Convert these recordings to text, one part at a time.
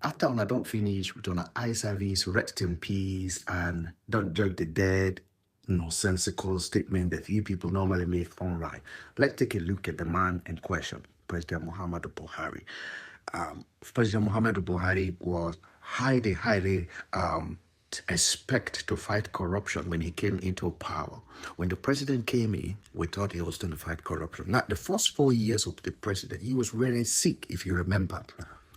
After I don't finish with an eye service, rest in peace, and don't joke the dead, nonsensical statement that you people normally make fun right. Let's take a look at the man in question, President Muhammadu Buhari. President Muhammadu Buhari was highly expect to fight corruption when he came into power. When the president came in, we thought he was going to fight corruption. Now, the first 4 years of the president, he was very sick, if you remember.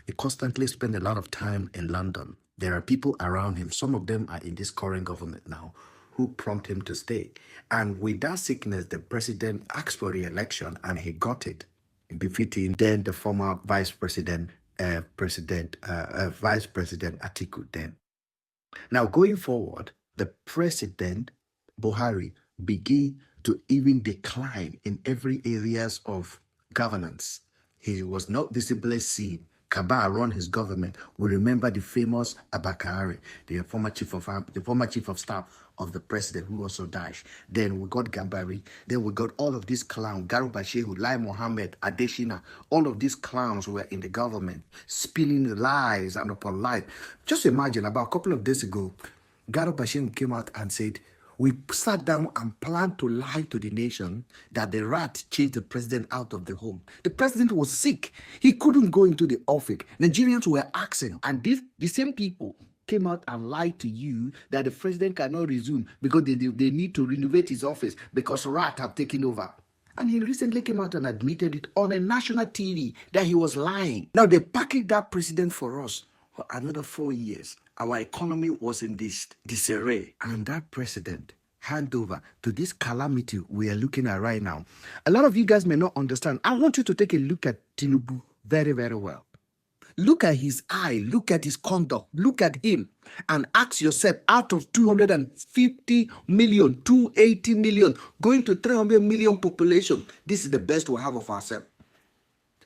He constantly spent a lot of time in London. There are people around him. Some of them are in this current government now who prompt him to stay. And with that sickness, the president asked for re-election and he got it, defeating then the former Vice President Atiku then. Now, going forward, the president, Buhari, began to even decline in every areas of governance. He was not visibly seen. Kaba run his government. We remember the famous Abakari, the former chief of staff of the president, who also died. Then we got Gambari. Then we got all of these clowns, Garuba Shehu, Lai Mohammed, Adeshina. All of these clowns were in the government, spilling lies and upon lies. Just imagine, about a couple of days ago, Garuba Shehu came out and said, we sat down and planned to lie to the nation that the rat chased the president out of the home. The president was sick. He couldn't go into the office. Nigerians were asking, and the same people came out and lied to you that the president cannot resume because they need to renovate his office because rat have taken over. And he recently came out and admitted it on a national TV that he was lying. Now they packaged that president for us for another 4 years. Our economy was in this disarray. And that president hand over to this calamity we are looking at right now. A lot of you guys may not understand. I want you to take a look at Tinubu very, very well. Look at his eye, look at his conduct, look at him, and ask yourself, out of 250 million, 280 million, going to 300 million population, this is the best we have of ourselves.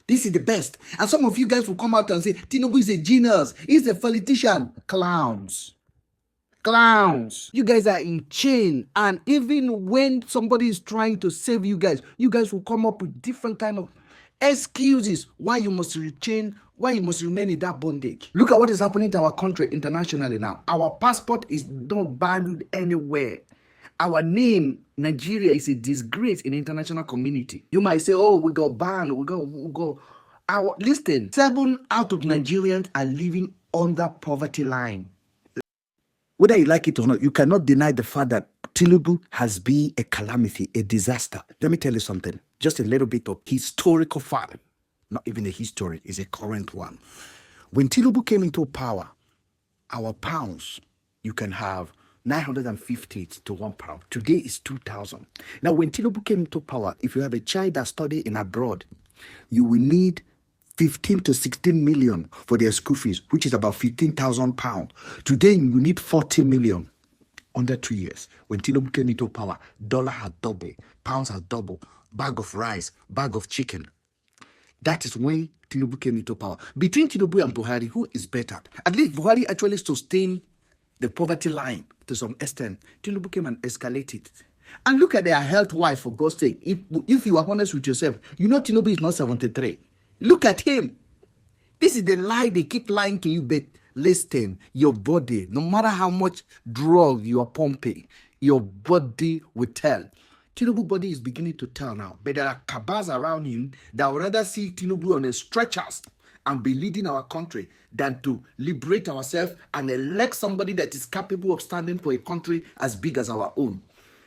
This is the best. And some of you guys will come out and say, Tinubu is a genius. He's a politician. Clowns. Clowns. You guys are in chain. And even when somebody is trying to save you guys will come up with different kind of excuses why you must retain, why you must remain in that bondage. Look at what is happening to our country internationally now. Our passport is not valued anywhere. Our name, Nigeria, is a disgrace in the international community. You might say, oh, we got banned, we go. Listen, 7 out of Nigerians are living under poverty line. Whether you like it or not, you cannot deny the fact that Tinubu has been a calamity, a disaster. Let me tell you something, just a little bit of historical fact. Not even a history, it's a current one. When Tinubu came into power, our pounds, you can have 950 to 1 pound. Today is 2,000. Now, when Tinubu came into power, if you have a child that studies in abroad, you will need 15 to 16 million for their school fees, which is about 15,000 pounds. Today, you need 40 million under 2 years. When Tinubu came into power, dollar had doubled, pounds had doubled, bag of rice, bag of chicken. That is when Tinubu came into power. Between Tinubu and Buhari, who is better? At least Buhari actually sustained the poverty line to some extent. Tinubu came and escalated. And look at their health wise, for God's sake. If you are honest with yourself, you know Tinubu is not 73. Look at him. This is the lie they keep lying to you, but listen, your body, no matter how much drug you are pumping, your body will tell. Tinubu's body is beginning to tell now, but there are cabals around him that would rather see Tinubu on a stretchers and be leading our country than to liberate ourselves and elect somebody that is capable of standing for a country as big as our own.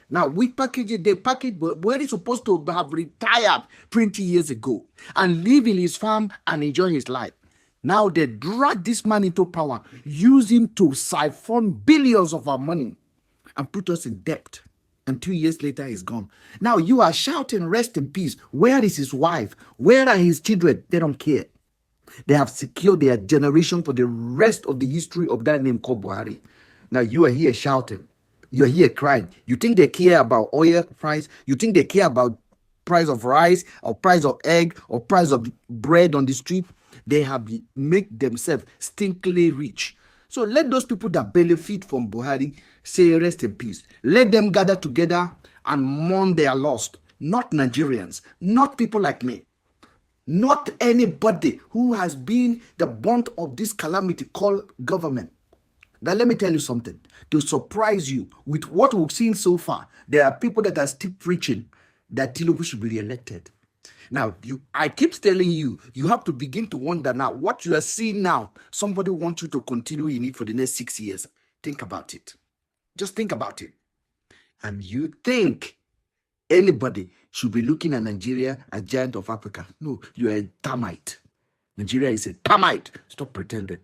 Now, we package it, they package, but where he's supposed to have retired 20 years ago and live in his farm and enjoy his life. Now they drag this man into power, use him to siphon billions of our money and put us in debt. And 2 years later, he's gone. Now you are shouting, rest in peace. Where is his wife? Where are his children? They don't care. They have secured their generation for the rest of the history of that name called Buhari. Now you are here shouting. You're here crying. You think they care about oil price? You think they care about price of rice or price of egg or price of bread on the street? They have made themselves stinkily rich. So let those people that benefit from Buhari say rest in peace. Let them gather together and mourn their loss. Not Nigerians, not people like me. Not anybody who has been the brunt of this calamity called government. Now, let me tell you something to surprise you with what we've seen so far. There are people that are still preaching that Tinubu should be re-elected. Now, I keep telling you, you have to begin to wonder now what you are seeing now. Somebody wants you to continue in it for the next 6 years. Think about it. Just think about it. And you think anybody should be looking at Nigeria as giant of Africa? No, you are a termite. Nigeria is a termite. Stop pretending.